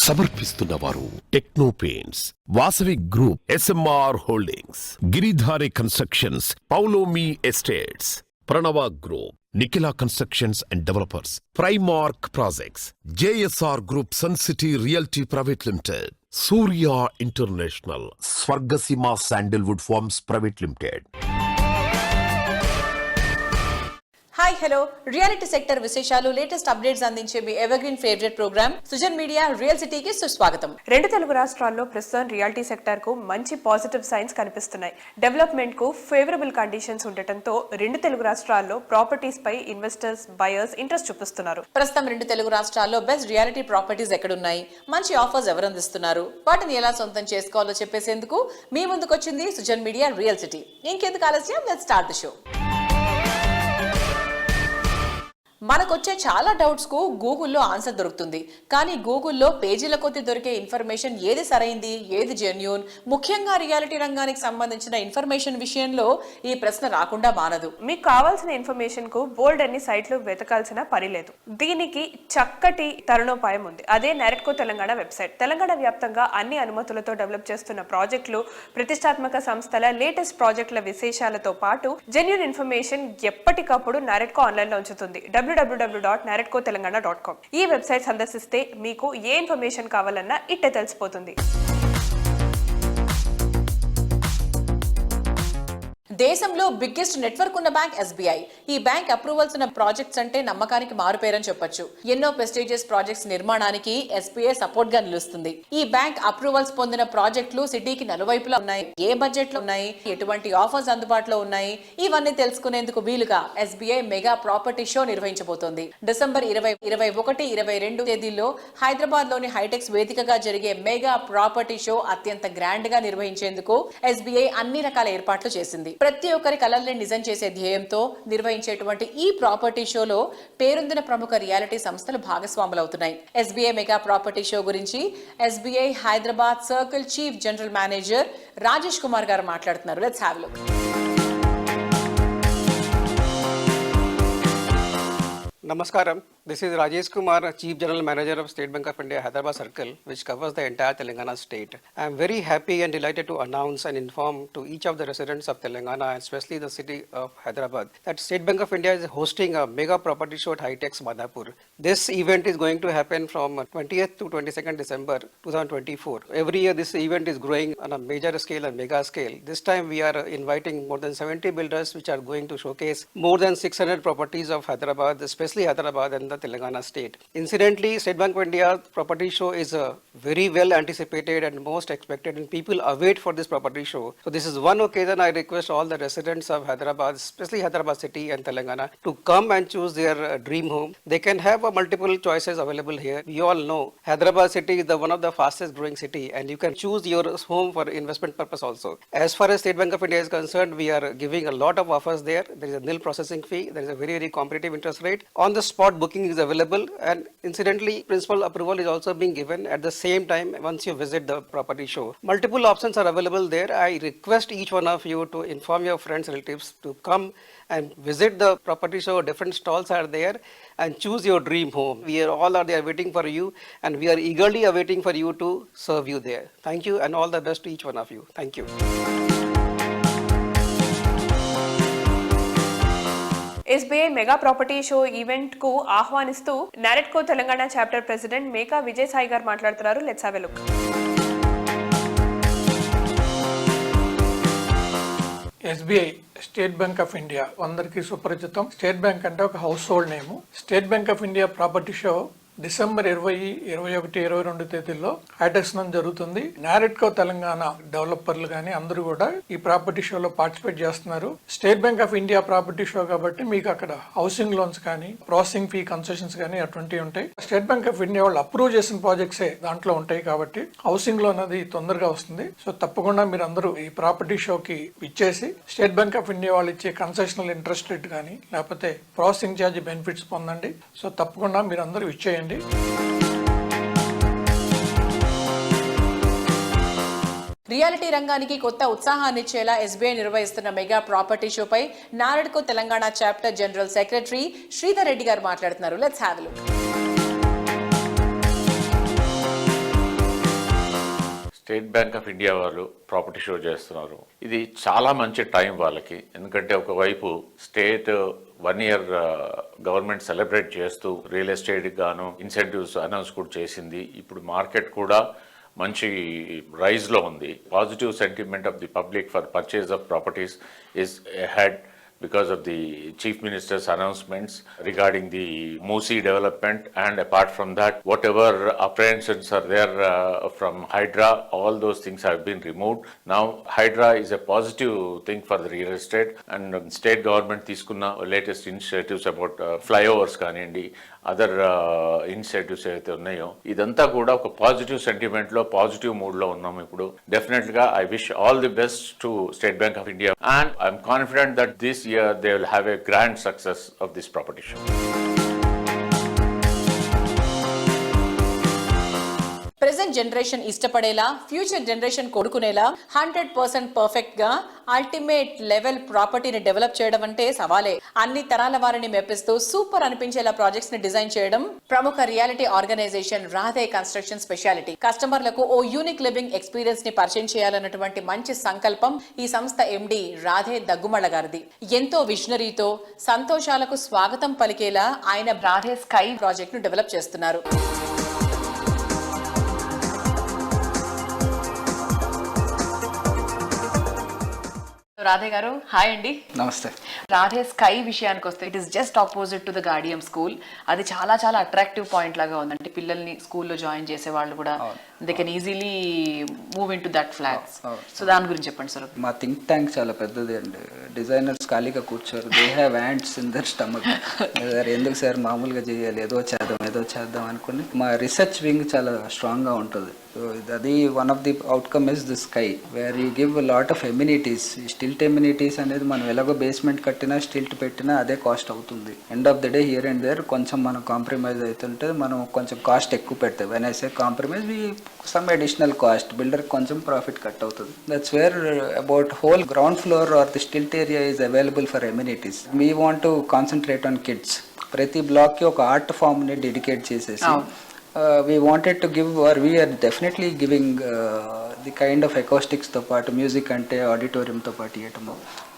సమర్పిస్తున్నవారు Techno Paints, Vasavi group, SMR holdings, Giridhari constructions, Paulomi estates, Pranava group, Nikhila constructions and developers, Primark projects, JSR group, sun City realty private limited, Surya international, Swargaseema sandalwood farms private limited. Hi hello, reality sector విశేషాలు, latest updates అందించే మీ evergreen favourite programme Sujan media real సిటీకి సుస్వాగతం. రెండు తెలుగు రాష్ట్రాల్లో ప్రస్తుతం reality sector కు మంచి పాజిటివ్ సైన్స్ కనిపిస్తున్నాయి. డెవలప్మెంట్ కు ఫేవరబుల్ కండిషన్స్ ఉండటంతో రెండు తెలుగు రాష్ట్రాల్లో ప్రాపర్టీస్ పై ఇన్వెస్టర్స్, బయర్స్ ఇంట్రెస్ట్ చూపిస్తున్నారు. ప్రస్తుతం రెండు తెలుగు రాష్ట్రాల్లో బెస్ట్ రియాలిటీ ప్రాపర్టీస్ ఎక్కడున్నాయి, మంచి ఆఫర్స్ ఎవరు అందిస్తున్నారు, వాటిని ఎలా సొంతం చేసుకోవాలో చెప్పేసేందుకు మీ ముందుకు వచ్చింది సుజన్ మీడియా రియల్ సిటీ. ఇంకెందుకు ఆలస్యం, లెట్స్ స్టార్ట్ ది షో. మనకొచ్చే చాలా డౌట్స్ కు గూగుల్లో ఆన్సర్ దొరుకుతుంది. కానీ గూగుల్లో పేజీల కొద్ది దొరికే ఇన్ఫర్మేషన్ ఏది సరైంది, ఏది జెన్యూన్, ముఖ్యంగా రియాలిటీ రంగానికి సంబంధించిన ఇన్ఫర్మేషన్ విషయంలో ఈ ప్రశ్న రాకుండా మానదు. మీకు కావాల్సిన ఇన్ఫర్మేషన్ కు బోల్డ్ అన్ని సైట్లు వెతకాల్సిన పని లేదు. దీనికి చక్కటి తరుణోపాయం ఉంది. అదే నారెట్కో తెలంగాణ వెబ్సైట్. తెలంగాణ వ్యాప్తంగా అన్ని అనుమతులతో డెవలప్ చేస్తున్న ప్రాజెక్టులు, ప్రతిష్టాత్మక సంస్థల లేటెస్ట్ ప్రాజెక్టుల విశేషాలతో పాటు జెన్యూన్ ఇన్ఫర్మేషన్ ఎప్పటికప్పుడు నారెట్కో ఆన్లైన్ లో ఉంచుతుంది. www.naretcotelangana.com. ఈ వెబ్సైట్ సందర్శిస్తే మీకు ఏ ఇన్ఫర్మేషన్ కావాలన్నా ఇట్టే తెలిసిపోతుంది. దేశంలో బిగ్గెస్ట్ నెట్వర్క్ ఉన్న బ్యాంక్ ఎస్బీఐ. ఈ బ్యాంక్ అప్రూవల్స్ ఉన్న ప్రాజెక్ట్స్ అంటే నమ్మకానికి మారుపేరని చెప్పొచ్చు. ఎన్నో ప్రెస్టీజియస్ ప్రాజెక్ట్స్ నిర్మాణానికి ఎస్బీఐ సపోర్ట్ గా నిలుస్తుంది. ఈ బ్యాంక్ అప్రూవల్స్ పొందిన ప్రాజెక్టులు సిటీకి నలువైపులా ఉన్నాయి, ఏ బడ్జెట్ లో ఉన్నాయి, ఎటువంటి ఆఫర్స్ అందుబాటులో ఉన్నాయి, ఇవన్నీ తెలుసుకునేందుకు వీలుగా ఎస్బీఐ మెగా ప్రాపర్టీ షో నిర్వహించబోతోంది. డిసెంబర్ 21, 22 తేదీల్లో హైదరాబాద్ లోని హైటెక్స్ వేదికగా జరిగే మెగా ప్రాపర్టీ షో అత్యంత గ్రాండ్ గా నిర్వహించేందుకు ఎస్బీఐ అన్ని రకాల ఏర్పాట్లు చేసింది. ప్రతి ఒక్కరి కలల్ని నిజం చేసే ధ్యేయంతో నిర్వహించేటువంటి ఈ ప్రాపర్టీ షోలో పేరొందిన ప్రముఖ రియాలిటీ సంస్థలు భాగస్వాములవుతున్నాయి. ఎస్బీఐ మెగా ప్రాపర్టీ షో గురించి SBI Hyderabad circle chief general manager Rajesh Kumar గారు మాట్లాడుతున్నారు. Let's have a look. Namaskaram. This is Rajesh Kumar, Chief General Manager of State Bank of India, Hyderabad Circle, which covers the entire Telangana state. I am very happy and delighted to announce and inform to each of the residents of Telangana, especially the city of Hyderabad, that State Bank of India is hosting a mega property show at Hitex Madhapur. This event is going to happen from 20th to 22nd December 2024. Every year this event is growing on a major scale and mega scale. This time we are inviting more than 70 builders which are going to showcase more than 600 properties of Hyderabad, especially Hyderabad and the Telangana state. Incidentally, State Bank of India property show is a very well anticipated and most expected, and people await for this property show. So this is one occasion I request all the residents of Hyderabad, especially Hyderabad city and Telangana, to come and choose their dream home. They can have multiple choices available here. We all know Hyderabad city is one of the fastest growing city, and you can choose your home for investment purpose also. As far as State Bank of India is concerned, we are giving a lot of offers there. There is a nil processing fee. There is a very competitive interest rate. On the spot booking is available, and incidentally principal approval is also being given at the same time once you visit the property show. Multiple options are available there. I request each one of you to inform your friends, relatives to come and visit the property show. Different stalls are there, and choose your dream home. We are all are there waiting for you, and we are eagerly awaiting for you to serve you there. Thank you, and all the best to each one of you. Thank you. SBI mega property show event కు ఆహ్వానిస్తూ NAREDCO Telangana chapter president Meka Vijayasai గారు మాట్లాడుతున్నారు. Let's have a look. SBI state Bank of India అందరికీ సుపరిచితం. State bank అంటే ఒక house hold name. State Bank of India property show December 20, 21, 22 తేదీల్లో హైటెక్స్ నందు జరుగుతుంది. నారెట్కో తెలంగాణ డెవలపర్లు గానీ అందరూ కూడా ఈ ప్రాపర్టీ షోలో పార్టిసిపేట్ చేస్తున్నారు. State Bank of India property show కాబట్టి మీకు అక్కడ హౌసింగ్ లోన్స్ కానీ, ప్రాసెసింగ్ ఫీ కన్సెషన్స్ కానీ అటువంటివి ఉంటాయి. స్టేట్ బ్యాంక్ ఆఫ్ ఇండియా వాళ్ళు అప్రూవ్ చేసిన ప్రాజెక్ట్సే దాంట్లో ఉంటాయి కాబట్టి హౌసింగ్ లోన్ అది తొందరగా వస్తుంది. సో తప్పకుండా మీరు అందరూ ఈ ప్రాపర్టీ షోకి ఇచ్చేసి స్టేట్ బ్యాంక్ ఆఫ్ ఇండియా వాళ్ళు ఇచ్చే కన్సెషనల్ ఇంట్రెస్ట్ రేట్ కానీ లేకపోతే ప్రాసెసింగ్ ఛార్జ్ బెనిఫిట్స్ పొందండి. సో తప్పకుండా మీరు అందరూ ఇచ్చేయండి. రియాలిటీ రంగానికి కొత్త ఉత్సాహాన్నిచ్చేలా ఎస్బీఐ నిర్వహిస్తున్న మెగా ప్రాపర్టీ షోపై NAREDCO Telangana chapter general secretary Sridhar Reddy garu మాట్లాడుతున్నారు. Let's have a look. State Bank of India వాళ్ళు ప్రాపర్టీ షో చేస్తున్నారు. ఇది చాలా మంచి టైం వాళ్ళకి, ఎందుకంటే ఒకవైపు స్టేట్ 1 year గవర్నమెంట్ సెలబ్రేట్ చేస్తూ రియల్ ఎస్టేట్ గాను ఇన్సెంటివ్స్ అనౌన్స్ కూడా చేసింది. ఇప్పుడు మార్కెట్ కూడా మంచి రైజ్లో ఉంది. Positive sentiment of the public for purchase of properties is ahead because of the Chief Minister's announcements regarding the Moosi development, and apart from that, whatever apprehensions are there from Hydra, all those things have been removed. Now Hydra is a positive thing for the real estate, and state government తీసుకున్న latest initiatives about flyovers కానివ్వండి, other initiatives ఏవైతే ఉన్నాయో ఇదంతా కూడా ఒక positive సెంటిమెంట్లో positive మూడ్లో ఉన్నాము ఇప్పుడు. డెఫినెట్గా I wish all the best to State Bank of India, and I'm confident that this year they will have a grand success of this property show. Present generation ఇష్టపడేలా, ఫ్యూచర్ జనరేషన్ కొడుకునేలా 100% perfect గా ultimate level ప్రాపర్టీని develop చేయడం అంటే సవాలే. అన్ని తరాల వారిని మెప్పిస్తూ సూపర్ అనిపించేలా ప్రాజెక్ట్స్ ని డిజైన్ చేయడం ప్రముఖ reality organisation Radhe construction speciality. కస్టమర్లకు ఓ యూనిక్ లివింగ్ ఎక్స్పీరియన్స్ ని పరిచయం చేయాలన్నటువంటి మంచి సంకల్పం ఈ సంస్థ ఎండి రాధే దగ్గుమళ్ళ గారిది. ఎంతో విజనరీతో సంతోషాలకు స్వాగతం పలికేలా ఆయన రాధే స్కై ప్రాజెక్ట్ ను డెవలప్ చేస్తున్నారు. రాధే గారు హాయ్ అండి. నమస్తే. రాధే స్కై విషయానికి వస్తే it is just opposite to the Guardium school. అది చాలా చాలా అట్రాక్టివ్ పాయింట్ లాగా ఉందంటే పిల్లల్ని స్కూల్లో జాయిన్ చేసే వాళ్ళు కూడా they can easily move in to that flats. So దాని గురించి చెప్పండి సార్. మా థింక్ ట్యాంక్ చాలా పెద్దది అండి. డిజైనర్స్ ఖాళీగా కూర్చోరు, they have hands in their stomach. ఎందుకు సార్ మామూలుగా చేయాలి, ఏదో చేద్దాం అనుకుని మా రీసెర్చ్ వింగ్ చాలా స్ట్రాంగ్గా ఉంటుంది. సో అది one of the outcome is the sky where you give lot of amenities. Stilt amenities అనేది మనం ఎలాగో బేస్మెంట్ కట్టినా స్టిల్ట్ పెట్టినా అదే కాస్ట్ అవుతుంది. End of the day here and there కొంచెం మనం కాంప్రమైజ్ అవుతుంటే మనం కొంచెం కాస్ట్ ఎక్కువ పెడతాం. When I say compromise we some additional cost, builder కొంచెం ప్రాఫిట్ కట్ అవుతుంది. That's where about whole ground floor or the stilt area is available for amenities. We want to concentrate on kids. ప్రతి బ్లాక్కి ఒక art ఫామ్ని dedicate చేసేసి we wanted to give, or we are definitely giving the kind of acoustics తో పాటు music అంటే ఆడిటోరియంతో పాటు ఇవ్వటము,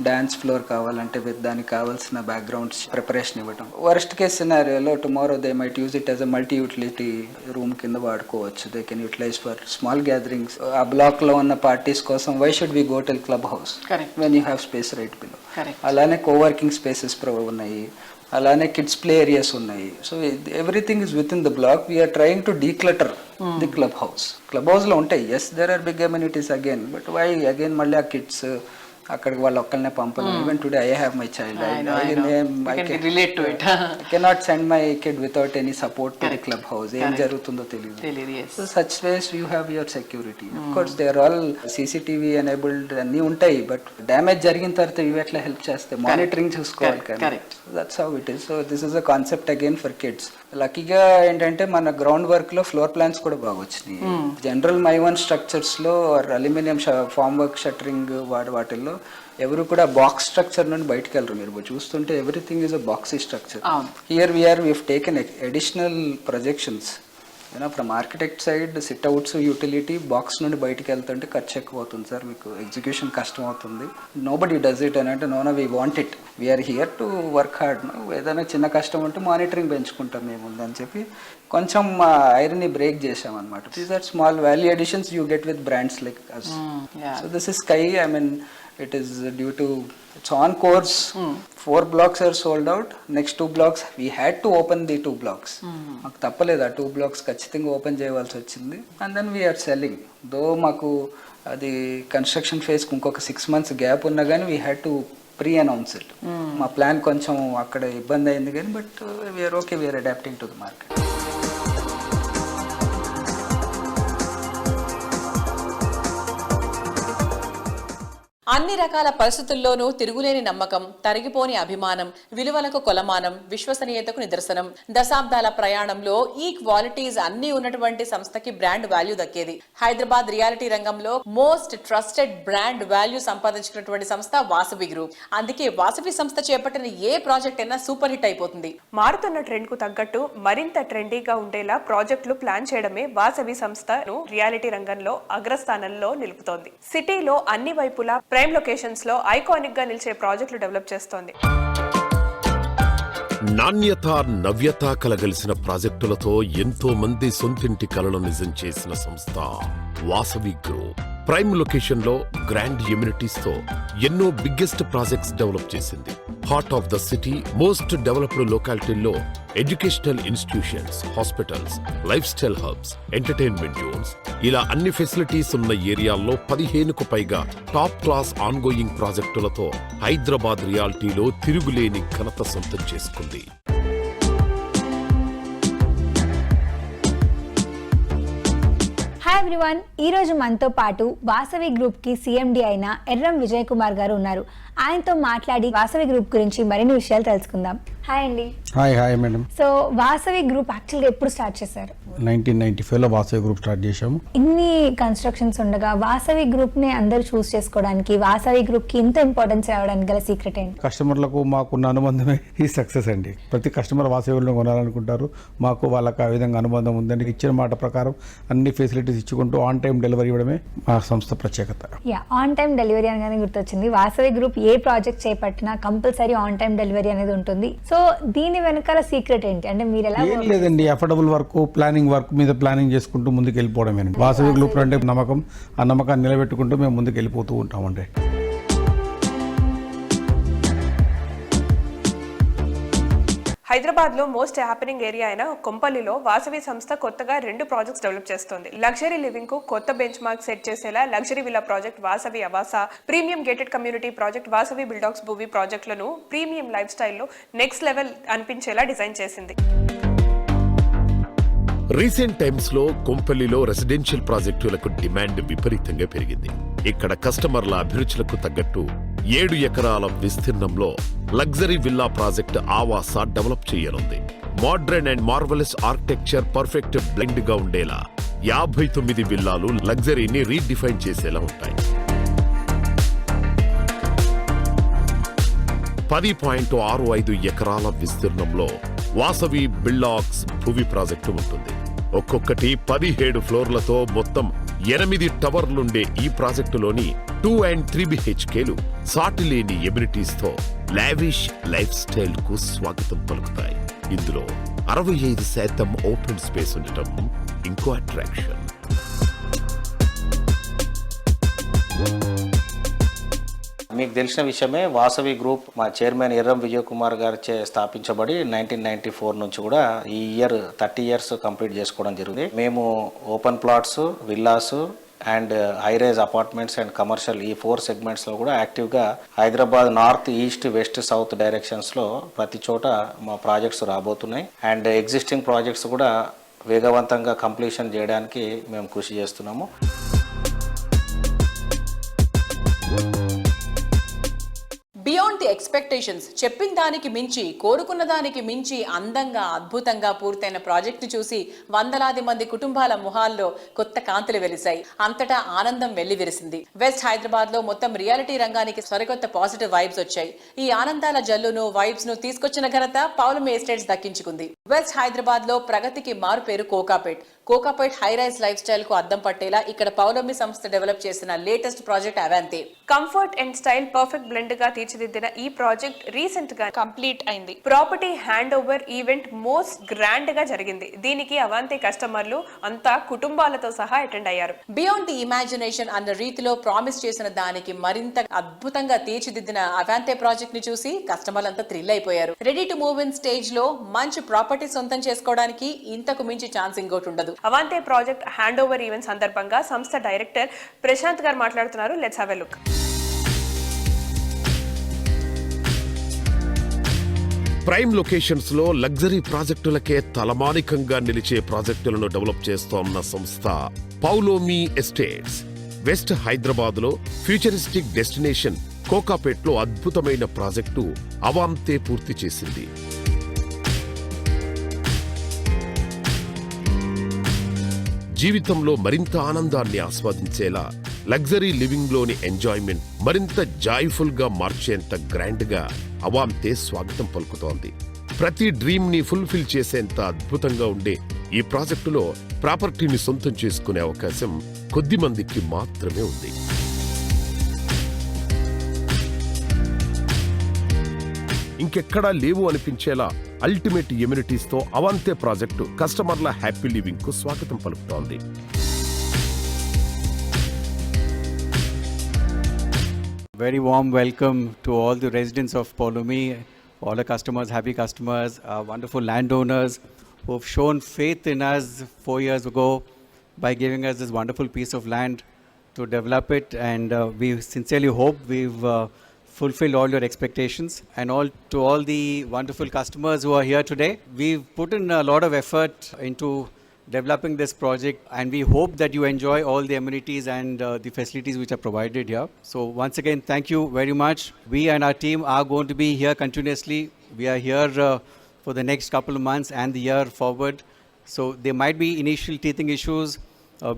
డాన్స్ ఫ్లోర్ కావాలంటే విత్ దానికి కావాల్సిన బ్యాక్గ్రౌండ్స్ ప్రిపరేషన్ ఇవ్వటం. వర్స్ట్ కేస్ సినారియోలో tomorrow they might use it as a multi utility room కింద వాడుకోవచ్చు. They can utilise for small gatherings. ఆ బ్లాక్లో ఉన్న పార్టీస్ కోసం why should we go to club house when you have space right below. అలానే coworking spaces ఉన్నాయి, అలానే kids play areas ఉన్నాయి. So everything is with in the block. We're trying to declutter the club house. Club హౌస్లో ఉంటాయి, yes there are big amenities again, but why again మళ్ళీ ఆ kids అక్కడికి వాళ్ళు ఒక్కళ్ళనే పంపలేము. Even today I have my child, I cannot send my kid without any support to the club house. ఏం జరుగుతుందో తెలియదు. So such ways you have your security. Of course they are all CCTV enabled అన్నీ ఉంటాయి, but damage జరిగిన తర్వాత ఇవి ఎట్లా help చేస్తాయి, మానిటరింగ్ చూసుకోవాలి కానీ. That's how it is. So this is a concept again for kids. లక్కీగా ఏంటంటే మన గ్రౌండ్ వర్క్ లో ఫ్లోర్ ప్లాన్స్ కూడా బాగా వచ్చినాయి. జనరల్ మైవన్ స్ట్రక్చర్స్ లో అల్యూమినియం ఫామ్ వర్క్ షట్టరింగ్ వాటిల్లో ఎవరు కూడా బాక్స్ స్ట్రక్చర్ నుండి బయటకు వెళ్ళరు. మీరు చూస్తుంటే everything is a boxy structure. Here we're taken additional projections. From architect side sitouts, utility, box నుండి బయటకు వెళ్తుంటే ఖర్చు ఎక్కువ అవుతుంది సార్, మీకు ఎగ్జిక్యూషన్ కష్టం అవుతుంది. నో బడీ డస్ ఇట్ అని అంటే no we want it, we're here to work hard. ఏదైనా చిన్న కష్టం ఉంటే మానిటరింగ్ పెంచుకుంటాం మేము అని చెప్పి కొంచెం ఐరన్ని బ్రేక్ చేసామన్నమాట. These are small value additions you get with brands like us. So this is sky. I mean it is due to it's on course. 4 blocks are sold out. Next 2 blocks we had to open the 2 blocks. మాకు తప్పలేదు, ఆ 2 blocks ఖచ్చితంగా open చేయవలసి వచ్చింది. And then we're selling. Though మాకు అది construction ఫేజ్కి ఇంకొక 6 months gap ఉన్నా కానీ we had to pre announce it. మా ప్లాన్ కొంచెం అక్కడ ఇబ్బంది అయింది కానీ, but we're okay, we're adapting to the market. అన్ని రకాల పరిస్థితుల్లోనూ తిరుగులేని నమ్మకం, తరిగిపోని అభిమానం, విలువలకు కొలమానం, విశ్వసనీయతకు నిదర్శనం. దశాబ్దాల ప్రయాణంలో ఈ క్వాలిటీస్ అన్ని ఉన్నటువంటి సంస్థకి బ్రాండ్ వాల్యూ దక్కేది. హైదరాబాద్ రియాలిటీ రంగంలో మోస్ట్ ట్రస్టెడ్ బ్రాండ్ వాల్యూ సంపాదించినటువంటి సంస్థ వాసవి గ్రూప్. అందుకే వాసవి సంస్థ చేపట్టిన ఏ ప్రాజెక్ట్ అయినా సూపర్ హిట్ అయిపోతుంది. మారుతున్న ట్రెండ్ కు తగ్గట్టు మరింత ట్రెండీగా ఉండేలా ప్రాజెక్టులు ప్లాన్ చేయడమే వాసవి సంస్థను రియాలిటీ రంగంలో అగ్రస్థానంలో నిలుపుతోంది. సిటీలో అన్ని వైపులా ప్రైమ్ లొకేషన్స్ లో ఐకానిక్ గా నిలిచే ప్రాజెక్టులు డెవలప్ చేస్తోంది. నాణ్యత నవ్యత కలగలిసిన ప్రాజెక్టులతో ఎంతో మంది సొంతింటి కలను నిజం చేసిన సంస్థ వాసవి గ్రూప్. ప్రైమ్ లొకేషన్ లో గ్రాండ్ ఎమ్యూనిటీస్ తో ఎన్నో బిగ్గెస్ట్ ప్రాజెక్ట్స్ డెవలప్ చేసింది. Heart of the city most developed లొకాలిటీల్లో educational institutions, hospitals, life style hubs, entertainment zones ఇలా అన్ని ఫెసిలిటీస్ ఉన్న ఏరియాల్లో 15కు పైగా టాప్ క్లాస్ ఆన్గోయింగ్ ప్రాజెక్టులతో హైదరాబాద్ రియాలిటీలో తిరుగులేని ఘనత సొంతం చేసుకుంది. హాయ్ ఎవ్రీవన్, ఈరోజు మనతో పాటు వాసవి గ్రూప్కి సిఎండి అయిన ఎర్రం విజయ్ కుమార్ గారు ఉన్నారు. ఆయనతో మాట్లాడి వాసవి గ్రూప్ గురించి మరిన్ని విషయాలు తెలుసుకుందాం. హాయ్ అండి. Hi madam. So Vasavi group యాక్చువల్గా ఎప్పుడు స్టార్ట్ చేశారు? 1995లో వాసవి గ్రూప్ స్టార్ట్ చేశాము. ఇన్ని కన్స్ట్రక్షన్స్ ఉండగా వాసవి గ్రూప్ని అందరూ చూస్ చేసుకోవడానికి, వాసవి గ్రూప్కి ఇంత ఇంపార్టెన్స్ రావడానికి గల సీక్రెట్ ఏంటి? కస్టమర్లకు మాకున్న అనుబంధమే ఈ సక్సెస్ అండి. ప్రతి కస్టమర్ వాసవిలో కొనాలనుకుంటారు. మాకు వాళ్ళకి ఆ విధంగా అనుబంధం ఉందండి. ఇచ్చిన మాట ప్రకారం అన్ని ఫెసిలిటీస్ ఇచ్చుకుంటూ ఆన్ టైం డెలివరీ ఇవ్వడమే మా సంస్థ ప్రత్యేకత. ఆన్ టైం డెలివరీ అనగానే గుర్తొచ్చింది. వాసవి గ్రూప్ ఏ ప్రాజెక్ట్ చేపట్టినా కంపల్సరీ ఆన్ టైం డెలివరీ అనేది ఉంటుంది. సో దీని వెనకాల సీక్రెట్ ఏంటి? అంటే మీరు ఎలా? ఏం లేదండి, అఫోర్డబుల్ వర్క్, ప్లానింగ్ వర్క్ మీద ప్లానింగ్ చేసుకుంటూ ముందుకు వెళ్ళిపోవడమేనండి. వాసవి గ్రూప్ అంటే నమ్మకం, ఆ నమ్మకాన్ని నిలబెట్టుకుంటూ మేము ముందుకు వెళ్ళిపోతూ ఉంటామండి. హైదరాబాద్ లో మోస్ట్ హ్యాపెనింగ్ ఏరియా అయిన కొంపల్లిలో వాసవి సంస్థ కొత్తగా 2 ప్రాజెక్ట్స్ డెవలప్ చేస్తోంది. లగ్జరీ లివింగ్ కు కొత్త బెంచ్ మార్క్ సెట్ చేసేలా luxury villa project Vasavi Avasa, premium gated community project Vasavi బిల్డాక్స్ భూవి ప్రాజెక్టులను ప్రీమియం లైఫ్ స్టైల్లో నెక్స్ట్ లెవెల్ అనిపించేలా డిజైన్ చేసింది. రీసెంట్ టైమ్స్ లో కొంపల్లిలో రెసిడెన్షియల్ ప్రాజెక్టులకు డిమాండ్ విపరీతంగా పెరిగింది. ఇక్కడ కస్టమర్ల అభిరుచులకు తగ్గట్టు 7 ఎకరాల విస్తీర్ణంలో లగ్జరీ విల్లా ప్రాజెక్ట్ ఆవాస డెవలప్ చేయనుంది. Modern and marvellous architecture perfect blend గా ఉండేలా 59 విల్లాలు లగ్జరీని రీడిఫైన్ చేసేలా ఉంటాయి. 10.65 ఎకరాల విస్తీర్ణంలో వాసవి బిల్డాక్స్ భూవి ప్రాజెక్టు ఉంటుంది. ఒక్కొక్కటి 17 ఫ్లోర్లతో మొత్తం 8 టవర్లుండే ఈ ప్రాజెక్టులోని 2 and 3 BHKలు సాటిలేని ఎమ్యూనిటీస్ తో లావిష్ లైఫ్ స్టైల్ కు స్వాగతం పలుకుతాయి. ఇందులో 65% ఓపెన్ స్పేస్ ఉండటం ఇంకో అట్రాక్షన్. మీకు తెలిసిన విషయమే, వాసవి గ్రూప్ మా చైర్మన్ ఎర్రం విజయ్ కుమార్ గారిచే స్థాపించబడి 1994 నుంచి కూడా ఈ ఇయర్ 30 years కంప్లీట్ చేసుకోవడం జరిగింది. మేము open plots, villas and high rise apartments and commercial ఈ 4 సెగ్మెంట్స్లో కూడా యాక్టివ్గా Hyderabad north, east, west, south డైరెక్షన్స్లో ప్రతి చోట మా ప్రాజెక్ట్స్ రాబోతున్నాయి. అండ్ ఎగ్జిస్టింగ్ ప్రాజెక్ట్స్ కూడా వేగవంతంగా కంప్లీషన్ చేయడానికి మేము కృషి చేస్తున్నాము. బియాండ్ ది ఎక్స్పెక్టేషన్స్, చెప్పిన దానికి మించి, కోరుకున్న దానికి మించి అందంగా, అద్భుతంగా పూర్తయిన ప్రాజెక్ట్ ను చూసి వందలాది మంది కుటుంబాల ముఖాల్లో కొత్త కాంతులు వెలిశాయి. అంతటా ఆనందం వెల్లివిరిసింది. వెస్ట్ హైదరాబాద్ లో మొత్తం రియాలిటీ రంగానికి సరికొత్త పాజిటివ్ వైబ్స్ వచ్చాయి. ఈ ఆనందాల జల్లును, వైబ్స్ ను తీసుకొచ్చిన ఘనత పౌలమి ఎస్టేట్స్ దక్కించుకుంది. వెస్ట్ హైదరాబాద్ లో ప్రగతికి మారు పేరు Kokapet. Kokapet high rise life style కు అద్దం పట్టేలా ఇక్కడ పౌలమి సంస్థ డెవలప్ చేసిన latest project Avante. Comfort and style perfect blend గా తీర్చిదిద్దిన ఈ ప్రాజెక్ట్ రీసెంట్ గా కంప్లీట్ అయింది. Property hand over event most grand గా జరిగింది. దీనికి అవాంతే కస్టమర్లు అంతా కుటుంబాలతో సహా అటెండ్ అయ్యారు. బియాండ్ ది ఇమాజినేషన్ అన్న రీతిలో ప్రామిస్ చేసిన దానికి మరింత అద్భుతంగా తీర్చిదిద్దిన అవాంతే ప్రాజెక్ట్ ని చూసి కస్టమర్లంతా థ్రిల్ అయిపోయారు. Ready to move in stage లో మంచి ప్రాపర్టీ సొంతం చేసుకోవడానికి ఇంతకు మించి ఛాన్స్ ఇంకోటి ఉండదు. అవాంతే ప్రాజెక్ట్ హ్యాండ్ ఓవర్ ఈవెంట్ సందర్భంగా సంస్థ డైరెక్టర్ ప్రశాంత్ గారు మాట్లాడుతున్నారు. Let's have a look. Prime locations లో లగ్జరీ ప్రాజెక్టులకే తలమానికంగా నిలిచే ప్రాజెక్టులను డెవలప్ చేస్తోన్న సంస్థ పౌలోమి ఎస్టేట్స్. వెస్ట్ హైదరాబాద్లో ఫ్యూచరిస్టిక్ డెస్టినేషన్ కోకాపేట్లో అద్భుతమైన ప్రాజెక్టు అవాంతే పూర్తి చేసింది. జీవితంలో మరింత ఆనందాన్ని ఆస్వాదించేలా లగ్జరీ లివింగ్ లోని ఎంజాయ్మెంట్ మరింత జాయ్ఫుల్ గా మార్చేంత గ్రాండ్ గా అవాంతే స్వాగతం పలుకుతోంది. ప్రతి డ్రీమ్ ని ఫుల్ఫిల్ చేసేంత అద్భుతంగా ఉండే ఈ ప్రాజెక్టులో ప్రాపర్టీని సొంతం చేసుకునే అవకాశం కొద్ది మందికి మాత్రమే ఉంది. ఇంకెక్కడా లేవు అనిపించేలా అల్టిమేట్ ఎమ్యూనిటీస్ తో అవాంతే ప్రాజెక్టు కస్టమర్ల హ్యాపీ లివింగ్ కు స్వాగతం పలుకుతోంది. Very warm welcome to all the residents of Polomi, all the customers, happy customers, wonderful landowners who have shown faith in us 4 years ago by giving us this wonderful piece of land to develop it. And we sincerely hope we've fulfilled all your expectations. And to all the wonderful customers who are here today, we've put in a lot of effort into developing this project, and we hope that you enjoy all the amenities and the facilities which are provided here. So once again, thank you very much. We and our team are going to be here continuously. We are here for the next couple of months and the year forward. So there might be initial teething issues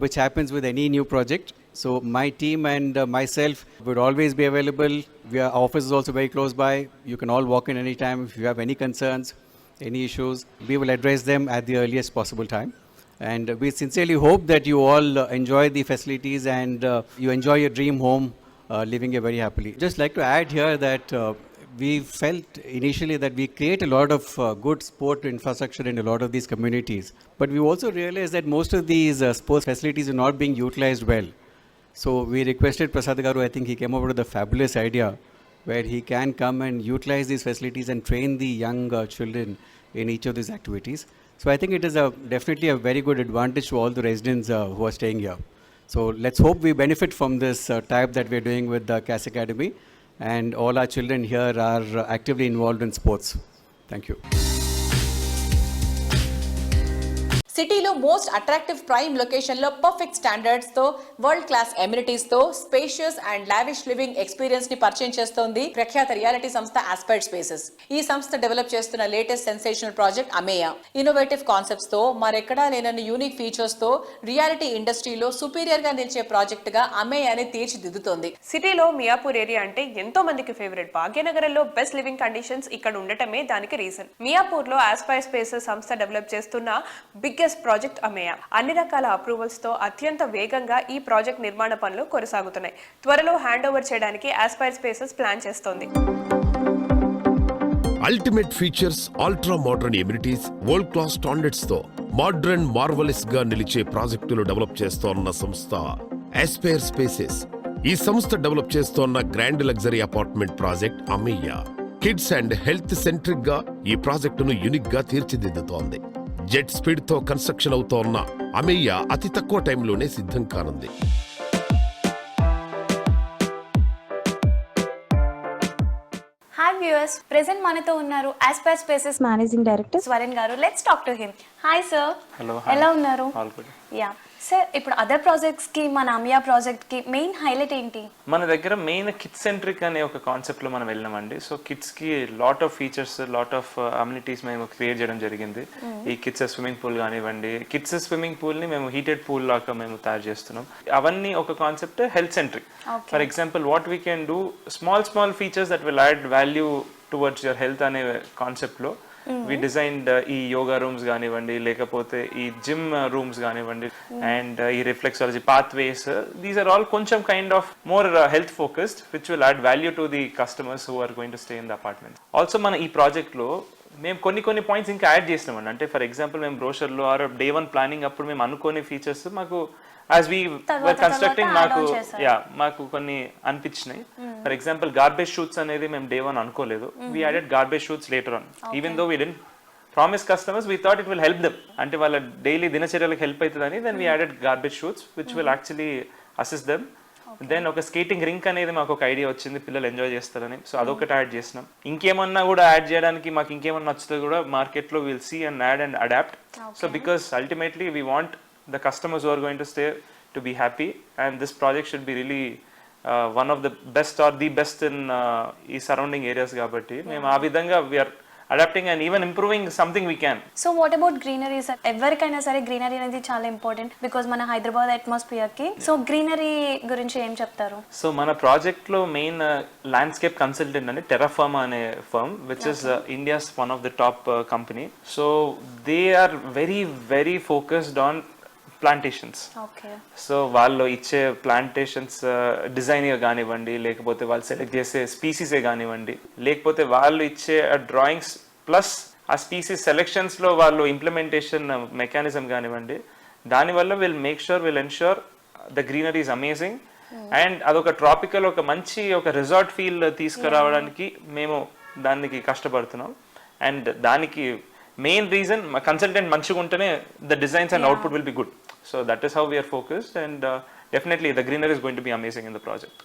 which happens with any new project. So my team and myself would always be available. Our office is also very close by. You can all walk in anytime. If you have any concerns, any issues, we will address them at the earliest possible time. And we sincerely hope that you all enjoy the facilities and you enjoy your dream home living here very happily. Just like to add here that we felt initially that we create a lot of good sport infrastructure in a lot of these communities. But we also realized that most of these sports facilities are not being utilized well. So we requested Prasad Garu, I think he came up with a fabulous idea where he can come and utilize these facilities and train the young children in each of these activities. So I think it is definitely a very good advantage to all the residents who are staying here. So let's hope we benefit from this type that we're doing with the CAS Academy, and all our children here are actively involved in sports. Thank you. సిటీలో most attractive prime location లో perfect standards తో world class amenities తో spacious and lavish living experience ని పరిచయం చేస్తోంది ప్రఖ్యాత reality సంస్థ Aspire spaces. ఈ సంస్థ డెవలప్ చేస్తున్న latest sensational project Ameya innovative concepts తో మరెక్కడా లేనన్ని యూనిక్ ఫీచర్స్ తో రియాలిటీ ఇండస్ట్రీలో సుపీరియర్ గా నిలిచే ప్రాజెక్ట్ గా అమేయాని తీర్చిదిద్దుతోంది. సిటీలో మియాపూర్ ఏరియా అంటే ఎంతో మందికి ఫేవరెట్. భాగ్యనగరంలో బెస్ట్ లివింగ్ కండిషన్స్ ఇక్కడ ఉండటమే దానికి రీజన్. మియాపూర్ లో ఆస్పైర్ స్పేసెస్ సంస్థ డెవలప్ చేస్తున్న బిగ్గెస్ట్ ప్రాజెక్ట్ అమేయా. అన్ని రకాల అప్రూవల్స్ తో అత్యంత వేగంగా ఈ ప్రాజెక్ట్ నిర్మాణ పనులు కొనసాగుతున్నాయి. త్వరలో హ్యాండ్ ఓవర్ చేయడానికి ఆస్పైర్ స్పేసెస్ ప్లాన్ చేస్తోంది. Ultimate features, ultra modern amenities, world class standards తో మోడర్న్ మార్వెలస్ గా నిలిచే ప్రాజెక్టులు డెవలప్ చేస్తోన్న సంస్థ ఆస్పైర్ స్పేసెస్. ఈ సంస్థ డెవలప్ చేస్తోన్న grand luxury apartment project Ameya kids and health centric గా ఈ ప్రాజెక్టును యూనిక్ గా తీర్చిదిద్దుతోంది. జెట్ స్పీడ్ తో కన్స్ట్రక్షన్ అవుతోన్న అమేయా అతి తక్కువ టైంలోనే సిద్ధం కానుంది. హాయ్ వ్యూయర్స్, ప్రెజెంట్ మనతో ఉన్నారు ఆస్పైర్ స్పేసెస్ మేనేజింగ్ డైరెక్టర్ స్వరన్ గారు. Let's talk to him. Hi sir. Hello. ఎలా ఉన్నారు? యా సార్, ఇప్పుడు అదర్ ప్రాజెక్ట్స్ కి మన అమియా ప్రాజెక్ట్ కి మెయిన్ హైలైట్ ఏంటి? మన దగ్గర మెయిన్ కిడ్స్ సెంట్రిక్ అనే ఒక కాన్సెప్ట్ లో మనం వెళ్ళినామండి. సో కిడ్స్ కి lot of features, lot of amenities మేము క్రియేట్ చేయడం జరిగింది. ఈ కిడ్స్ స్విమ్మింగ్ పూల్ కానివ్వండి, కిడ్స్ స్విమ్మింగ్ పూల్ ని మేము హీటెడ్ పూల్ లాగా మేము తయారు చేస్తున్నాం. అవన్నీ ఒక concept health centric. For example what we can do small features that will add value towards your health అనే కాన్సెప్ట్ లో వి డిజైన్డ్ ఈ యోగా రూమ్స్ కానివ్వండి, లేకపోతే ఈ జిమ్ రూమ్స్ కానివ్వండి, అండ్ ఈ reflexology pathways, these are all కొంచెం kind of more health focused which will add value to the customers who are going to stay in the apartment. Also మన ఈ project లో మేము కొన్ని పాయింట్స్ ఇంకా add చేసినామండి. అంటే ఫర్ ఎగ్జాంపుల్ మేము బ్రోషర్లో ఆర్ డే 1 ప్లానింగ్ అప్పుడు మేము అనుకోని ఫీచర్స్ మాకు యాజ్ వీ వర్ కన్స్ట్రక్టింగ్ మాకు కొన్ని అనిపించినాయి. ఫర్ ఎగ్జాంపుల్ గార్బేజ్ షూట్స్ అనేది మేము డే 1 అనుకోలేదు. We added garbage chutes later on. Even though we didn't promise customers, we thought it will help them, అంటే వాళ్ళ డైలీ దినచర్యలకు హెల్ప్ అవుతుందని. Then we added garbage chutes which will actually assist them. Then ఒక skating rink అనేది మాకు ఒక idea వచ్చింది, పిల్లలు ఎంజాయ్ చేస్తారని. సో అదొకటి యాడ్ చేసినాం. ఇంకేమన్నా కూడా యాడ్ చేయడానికి మాకు ఇంకేమన్నా నచ్చుతుంది కూడా మార్కెట్లో will see and add and adapt. So because ultimately we want the customers who are going to stay to be happy, and this project should be really one of the best or the best in ఈ surrounding areas కాబట్టి మేము ఆ విధంగా we're adapting and even improving something we can. So what about greenery sir? ఎవరికైనా సరే greenery అనేది చాలా important because మన హైదరాబాద్ అట్మాస్ఫియర్ కి. సో గ్రీనరీ గురించి ఏం చెప్తారు? సో మన ప్రాజెక్ట్ లో మెయిన్ ల్యాండ్స్కేప్ కన్సల్టెంట్ అంటే టెరాఫార్మా అనే firm which is India's one of the top company. So they are very very focused on plantations. So వాళ్ళు ఇచ్చే ప్లాంటేషన్స్ డిజైన్ కానివ్వండి, లేకపోతే వాళ్ళు సెలెక్ట్ చేసే స్పీసీసే కానివ్వండి, లేకపోతే వాళ్ళు ఇచ్చే డ్రాయింగ్స్ ప్లస్ ఆ స్పీసీస్ సెలెక్షన్స్లో వాళ్ళు ఇంప్లిమెంటేషన్ మెకానిజం కానివ్వండి, దానివల్ల will ensure the greenery is amazing. And అదొక ట్రాపికల్ ఒక మంచి ఒక రిసార్ట్ ఫీల్ తీసుకురావడానికి మేము దానికి కష్టపడుతున్నాం. అండ్ దానికి మెయిన్ రీజన్ మా కన్సల్టెంట్ మంచిగా ఉంటేనే the designs and output will be good. So that is how we are focused, and definitely the greenery is going to be amazing in the project.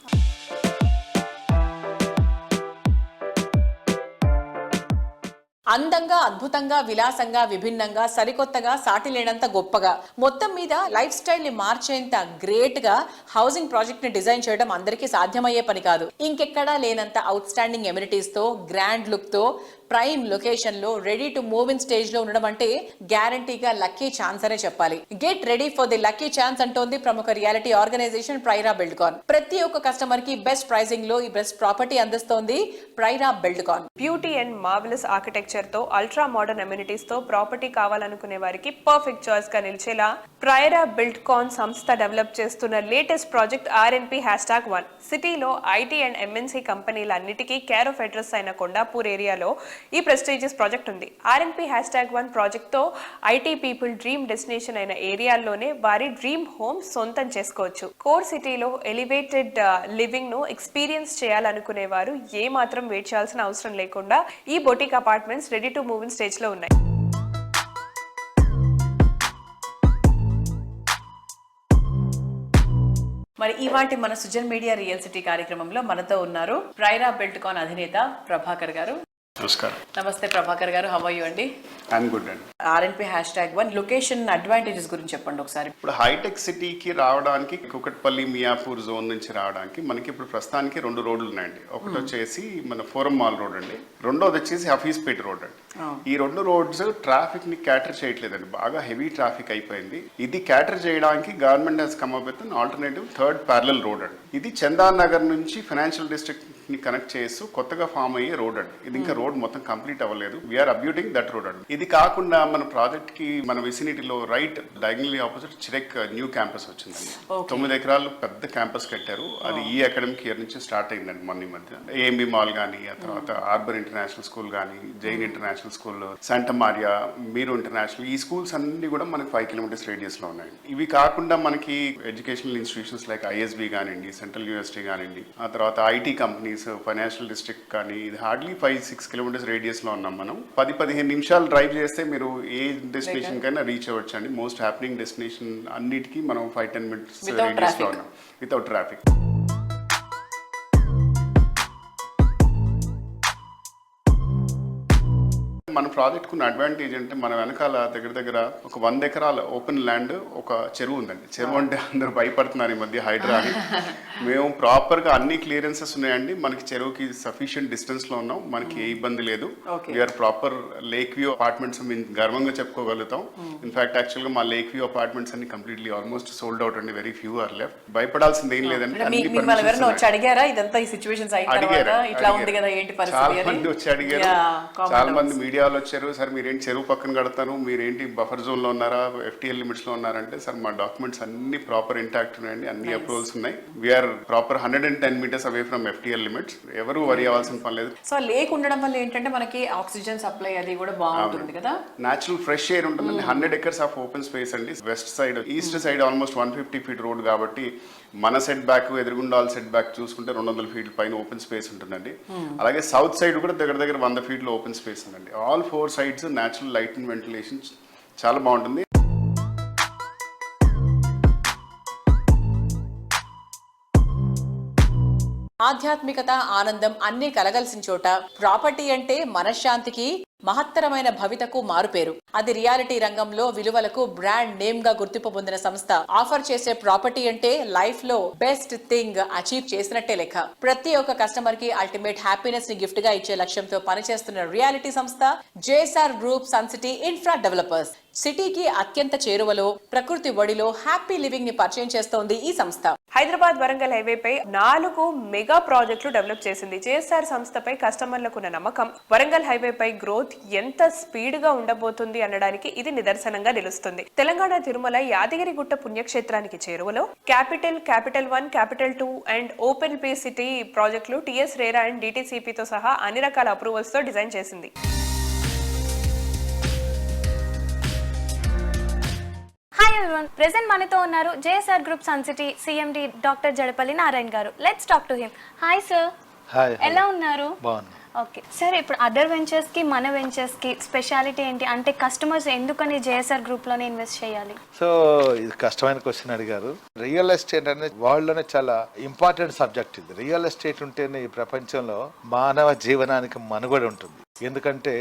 అందంగా, అద్భుతంగా, విలాసంగా, విభిన్నంగా, సరికొత్తగా, సాటి లేనంత గొప్పగా, మొత్తం మీద లైఫ్ స్టైల్ ని మార్చేంత గ్రేట్ గా హౌసింగ్ ప్రాజెక్ట్ ని డిజైన్ చేయడం అందరికీ సాధ్యమయ్యే పని కాదు. ఇంకెక్కడా లేనంత అవుట్ స్టాండింగ్ ఎమ్యూనిటీస్ తో, గ్రాండ్ లుక్ తో, ప్రైమ్ లొకేషన్ లో, ready to move in stage లో ఉండడం అంటే గ్యారంటీగా లక్కీ ఛాన్స్ అనే చెప్పాలి. Get ready for the lucky chance అంటోంది ప్రముఖ రియాలిటీ ఆర్గనైజేషన్ ప్రైరా బిల్డ్కాన్. ప్రతి ఒక్క కస్టమర్ కి బెస్ట్ ప్రైసింగ్ లో ఈ బెస్ట్ ప్రాపర్టీ అందిస్తోంది Praira Buildcon. Beauty and marvellous architecture తో, అల్ట్రా మోడర్న్ అమ్యూనిటీస్ తో ప్రాపర్టీ కావాలనుకునే వారికి పర్ఫెక్ట్ చాయిస్ గా నిలిచేలా ప్రైరా బిల్డ్కాన్ సంస్థ డెవలప్ చేస్తున్న లేటెస్ట్ ప్రాజెక్ట్ RNP#1. సిటీలో ఐటీ అండ్ MNC కంపెనీలన్నిటికీ కేర్ ఆఫ్ అడ్రస్ అయిన కొండాపూర్ ఏరియాలో ఈ ప్రెస్టీజియస్ ప్రాజెక్ట్ ఉంది. RNP#1 ప్రాజెక్ట్ తో ఐటీ పీపుల్ డ్రీమ్ డెస్టినేషన్ అయిన ఏరియాల్లోనే వారి డ్రీమ్ హోమ్ సొంతం చేసుకోవచ్చు. కోర్ సిటీలో ఎలివేటెడ్ లివింగ్ ను ఎక్స్పీరియన్స్ చేయాలనుకునే వారు ఏ మాత్రం వెయిట్ చేయాల్సిన అవసరం లేకుండా ఈ boutique apartments ready to move in stage లో ఉన్నాయి. మరి ఇవాటి మన సుజన్ మీడియా రియల్ సిటీ కార్యక్రమంలో మనతో ఉన్నారు ప్రైరా బిల్డ్కాన్ అధినేత ప్రభాకర్ గారు. నమస్కారం. నమస్తే ప్రభాకర్ గారు, హౌ ఆర్ యు అండి? ఐఎమ్ గుడ్ అండి. RNP#1 లొకేషన్ అడ్వాంటేజెస్ గురించి చెప్పండి ఒకసారి. ఇప్పుడు హైటెక్ సిటీకి రావడానికి కుకట్పల్లి మియాపూర్ జోన్ నుంచి రావడానికి మనకి ఇప్పుడు ప్రస్తుతానికి 2 రోడ్లు ఉన్నాయండి. ఒకటి వచ్చేసి మన ఫోరం మాల్ రోడ్ అండి, రెండోది వచ్చేసి హఫీజ్పేట్ రోడ్ అండి. ఈ 2 రోడ్స్ ట్రాఫిక్ ని క్యాటర్ చేయట్లేదండి, బాగా హెవీ ట్రాఫిక్ అయిపోయింది. ఇది క్యాటర్ చేయడానికి government has come up with an alternative third parallel road అండి. ఇది చందాన్ నగర్ నుంచి ఫైనాన్షియల్ డిస్ట్రిక్ట్ ని కనెక్ట్ చేస్తూ కొత్తగా ఫామ్ అయ్యే రోడ్ అండి. ఇది ఇంకా రోడ్ మొత్తం కంప్లీట్ అవ్వలేదు. వీఆర్ అబ్యూటింగ్ దట్ రోడ్ అండి. ఇది కాకుండా మన ప్రాజెక్ట్ కి మన విసినిటీలో రైట్ డయాగనల్లీ ఆపోజిట్ చిరెక్ న్యూ క్యాంపస్ వచ్చిందండి. 9 ఎకరాలు పెద్ద క్యాంపస్ కట్టారు. అది ఈ అకాడమిక్ ఇయర్ నుంచి స్టార్ట్ అయిందండి. మొన్న మధ్య AMB మాల్ కానీ, ఆ తర్వాత ఆర్బర్ ఇంటర్నేషనల్ స్కూల్ కానీ, Jain international school, Santa Maria, Meru international, ఈ స్కూల్స్ అన్ని కూడా మనకి 5 కిలోమీటర్స్ రేడియస్ లో ఉన్నాయి. ఇవి కాకుండా మనకి ఎడ్యుకేషనల్ ఇన్స్టిట్యూషన్స్ లైక్ ISB కానివ్వండి, సెంట్రల్ యూనివర్సిటీ కానివ్వండి, ఆ తర్వాత IT కంపెనీస్, ఫైనాన్షియల్ డిస్ట్రిక్ట్ కానీ, ఇది హార్డ్లీ 5-6 కిలోమీటర్స్ రేడియస్ లో ఉన్నాం మనం. 10-15 నిమిషాలు డ్రైవ్ చేస్తే మీరు ఏ డెస్టినేషన్ కైనా రీచ్ అవ్వచ్చు అండి. మోస్ట్ హ్యాపెనింగ్ డెస్టినేషన్ అన్నిటికీ మనం 5-10 మినిట్స్ రేడియస్ లో ఉన్నాం వితౌట్ ట్రాఫిక్. మన ప్రాజెక్ట్ కున్న అడ్వాంటేజ్ అంటే మన వెనకాల దగ్గర ఒక 100 ఎకరాల ఓపెన్ ల్యాండ్, ఒక చెరువు ఉందండి. చెరువు అంటే అందరూ భయపడుతున్నారు ఈ మధ్య హైడ్రా అని. మేము ప్రాపర్గా అన్ని క్లియరెన్సెస్ ఉన్నాయండి. మనకి చెరువుకి సఫిషియంట్ డిస్టెన్స్ లో ఉన్నాం, మనకి ఏ ఇబ్బంది లేదు. We're proper lake view apartments మేము గర్వంగా చెప్పుకోగలుగుతాం. ఇన్ఫాక్ట్ యాక్చువల్గా మా లేక్ వ్యూ అపార్ట్మెంట్స్ అన్ని కంప్లీట్లీ ఆల్మోస్ట్ సోల్డ్ అవుట్ అండి. Very few are left. భయపడాల్సింది ఏం లేదండి. చాలా మంది వచ్చి అడిగారు, చాలా మంది మీడియా వచ్చారు. సార్ మీరేంటి చెరువు పక్కన కడతాను, మీరేంటి బఫర్ జోన్ లో ఉన్నారా, FTL లిమిట్స్ లో ఉన్నారంటే, సార్ మా డాక్యుమెంట్స్ అన్ని ప్రాపర్ ఇంటాక్ట్ ఉన్నాయండి, అన్ని అప్రూవల్స్ ఉన్నాయి. We're proper 110 metres away from FTL limits. ఎవరు వరి అవ్వాల్సిన పని లేదు. సో లేక్ ఉండడం వల్ల ఏంటంటే మనకి ఆక్సిజన్ సప్లై అది కూడా బాగుంటుంది కదా, నేచురల్ ఫ్రెష్ ఎయిర్ ఉంటుందండి. 100 acres ఆఫ్ ఓపెన్ స్పేస్ అండి. West side, east side almost 150 feet road కాబట్టి మన సెట్ బ్యాక్, ఎదురుగుండాల సెట్ బ్యాక్ చూసుకుంటే 200 feet పైన ఓపెన్ స్పేస్ ఉంటుందండి. అలాగే సౌత్ సైడ్ కూడా దగ్గర 100 feet లో ఓపెన్ స్పేస్ ఉందండి. All 4 sides natural light and ventilation చాలా బాగుంటుంది. ఆధ్యాత్మికత, ఆనందం అన్ని కలగలిసిన చోట ప్రాపర్టీ అంటే మనశ్శాంతికి మహత్తరమైన భవితకు మారుపేరు. అది రియాలిటీ రంగంలో విలువలకు బ్రాండ్ నేమ్ గా గుర్తింపు పొందిన సంస్థ. ఆఫర్ చేసే ప్రాపర్టీ అంటే లైఫ్ లో బెస్ట్ థింగ్ అచీవ్ చేసినట్టే లెక్క. ప్రతి ఒక్క కస్టమర్ కి అల్టిమేట్ హ్యాపీనెస్ ని గిఫ్ట్ గా ఇచ్చే లక్ష్యంతో పనిచేస్తున్న రియాలిటీ సంస్థ JSR group sun City Infra Developers. సిటీకి అత్యంత చేరువలో ప్రకృతి ఒడిలో హ్యాపీ లివింగ్ ని పరిచయం చేస్తోంది ఈ సంస్థ. హైదరాబాద్ వరంగల్ హైవేపై 4 మెగా ప్రాజెక్టులు డెవలప్ చేసింది. జేఎస్ఆర్ సంస్థపై కస్టమర్లకు ఉన్న నమ్మకం, వరంగల్ హైవేపై గ్రోత్ ఎంత స్పీడ్ గా ఉండబోతుంది అనడానికి ఇది నిదర్శనంగా నిలుస్తుంది. తెలంగాణ తిరుమల యాదగిరిగుట్ట పుణ్యక్షేత్రానికి చేరువలో capital 1, capital 2 and open pay city ప్రాజెక్టులు టీఎస్ రేరా అండ్ డిటిసిపితో సహా అన్ని రకాల అప్రూవల్స్ తో డిజైన్ చేసింది. హాయ్ ఎవ్రీవన్, ప్రెజెంట్ మనతో ఉన్నారు JSR group sun city CMD doctor Jadapalli Narayana garu. Let's talk to him. Hi sir. Hi. ఎలా ఉన్నారు? బాగున్నా. ఓకే సార్, ఇప్పుడు అదర్ వెంచర్స్ కి మన వెంచర్స్ కి స్పెషాలిటీ ఏంటి? అంటే కస్టమర్స్ ఎందుకని జేఎస్ఆర్ గ్రూప్ లోనే ఇన్వెస్ట్ చేయాలి? సో ఇది కష్టమైన క్వశ్చన్ అడిగారు. రియల్ ఎస్టేట్ అనేది వరల్డ్ లోనే చాలా ఇంపార్టెంట్ సబ్జెక్ట్. ఇది రియల్ ఎస్టేట్ ఉంటేనే ఈ ప్రపంచంలో మానవ జీవనానికి మనుగడ ఉంటుంది. ఎందుకంటే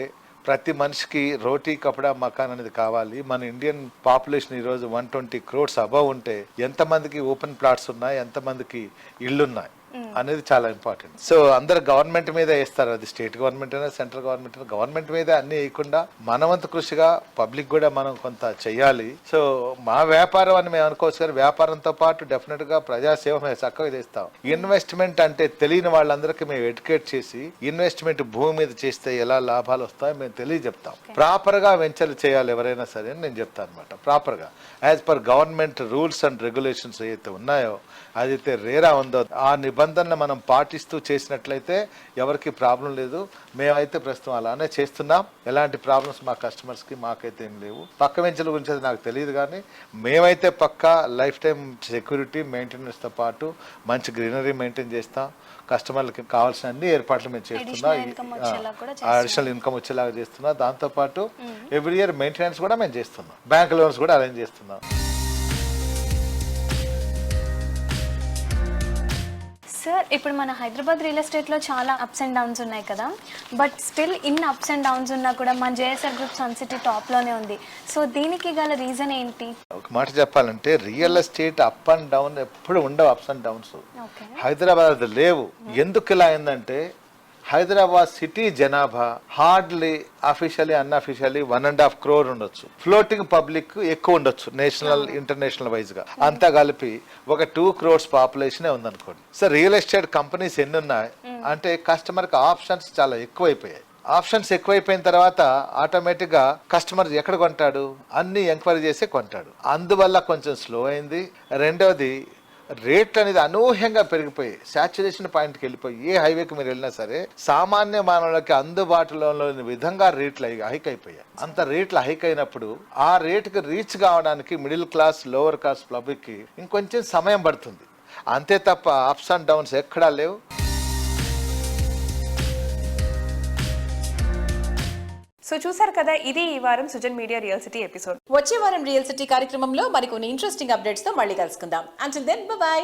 ప్రతి మనిషికి రోటీ కపడా మకాన్ అనేది కావాలి. మన ఇండియన్ పాపులేషన్ ఈరోజు 120 crores అబవ్ ఉంటే ఎంతమందికి ఓపెన్ ప్లాట్స్ ఉన్నాయి, ఎంతమందికి ఇళ్ళున్నాయి అనేది చాలా ఇంపార్టెంట్. సో అందరు గవర్నమెంట్ మీద వేస్తారు, అది స్టేట్ గవర్నమెంట్ అయినా సెంట్రల్ గవర్నమెంట్ అయినా. గవర్నమెంట్ మీద అన్ని వేయకుండా మనవంతు కృషిగా పబ్లిక్ కూడా మనం కొంత చెయ్యాలి. సో మా వ్యాపారం అని మేము అనుకోవచ్చు, కానీ వ్యాపారంతో పాటు డెఫినెట్ గా ప్రజాసేవ మేము చక్కగా చేస్తాం. ఇన్వెస్ట్మెంట్ అంటే తెలియని వాళ్ళందరికీ మేము ఎడ్యుకేట్ చేసి ఇన్వెస్ట్మెంట్ భూమి మీద చేస్తే ఎలా లాభాలు వస్తాయో మేము తెలియజెప్తాం. ప్రాపర్ గా వెంచర్లు చేయాలి ఎవరైనా సరే అని నేను చెప్తాను అనమాట. ప్రాపర్ గా as per government rules and regulations ఏదైతే ఉన్నాయో, అదైతే రేరా ఉందో ఆ నిబంధనలు మనం పాటిస్తూ చేసినట్లయితే ఎవరికి ప్రాబ్లం లేదు. మేమైతే ప్రస్తుతం అలానే చేస్తున్నాం. ఎలాంటి ప్రాబ్లమ్స్ మా కస్టమర్స్కి మాకైతే ఏం లేవు. పక్క వెంచర్ల గురించి అది నాకు తెలియదు, కానీ మేమైతే పక్కా లైఫ్ టైం సెక్యూరిటీ మెయింటెనెన్స్తో పాటు మంచి గ్రీనరీ మెయింటైన్ చేస్తాం. కస్టమర్లకి కావాల్సిన అన్ని ఏర్పాట్లు మేము చేస్తున్నాం. అడిషనల్ ఇన్కమ్ వచ్చేలాగా చేస్తున్నాం. దాంతోపాటు ఎవ్రీ ఇయర్ మెయింటెనెన్స్ కూడా మేము చేస్తున్నాం. బ్యాంక్ లోన్స్ కూడా అరేంజ్ చేస్తున్నాం. సార్, ఇప్పుడు మన హైదరాబాద్ రియల్ ఎస్టేట్లో చాలా అప్స్ అండ్ డౌన్స్ ఉన్నాయి కదా, but still in ups and downs ఉన్నా కూడా మన జేఎస్ఆర్ గ్రూప్ సన్ సిటీ టాప్లోనే ఉంది. సో దీనికి గల రీజన్ ఏంటి? ఒక మాట చెప్పాలంటే real estate up and down ఎప్పుడు ఉండవు, అప్స్ అండ్ డౌన్స్. హైదరాబాద్ లేవు. ఎందుకు ఇలా అయిందంటే హైదరాబాద్ సిటీ జనాభా హార్డ్లీ అఫీషియలీ అన్అఫీషియలీ 1.5 crore ఉండొచ్చు. ఫ్లోటింగ్ పబ్లిక్ ఎక్కువ ఉండొచ్చు నేషనల్ ఇంటర్నేషనల్ వైజ్ గా. అంతా కలిపి ఒక 2 crores పాపులేషన్ ఉందనుకోండి. సో రియల్ ఎస్టేట్ కంపెనీస్ ఎన్ని ఉన్నాయి అంటే కస్టమర్ కి ఆప్షన్స్ చాలా ఎక్కువైపోయాయి. ఆప్షన్స్ ఎక్కువైపోయిన తర్వాత ఆటోమేటిక్ గా కస్టమర్ ఎక్కడ కొంటాడు, అన్ని ఎంక్వైరీ చేసి కొంటాడు. అందువల్ల కొంచెం స్లో అయింది. రెండవది రేట్లు అనేది అనూహ్యంగా పెరిగిపోయి సాచురేషన్ పాయింట్కి వెళ్ళిపోయి ఏ హైవేకి మీరు వెళ్ళినా సరే సామాన్య మానవులకి అందుబాటులో లేని విధంగా రేట్లు హైక్ అయిపోయాయి. అంత రేట్లు హైక్ అయినప్పుడు ఆ రేటుకి రీచ్ కావడానికి మిడిల్ క్లాస్ లోవర్ క్లాస్ పబ్లిక్కి ఇంకొంచెం సమయం పడుతుంది. అంతే తప్ప అప్స్ అండ్ డౌన్స్ ఎక్కడా లేవు. సో చూసారు కదా, ఇది ఈ వారం Sujan media real city episode. వచ్చే వారం రియల్ సిటీ కార్యక్రమంలో మరికొన్ని ఇంట్రెస్టింగ్ అప్డేట్స్ తో మళ్ళీ కలుసుకుందాం. Until then bye by.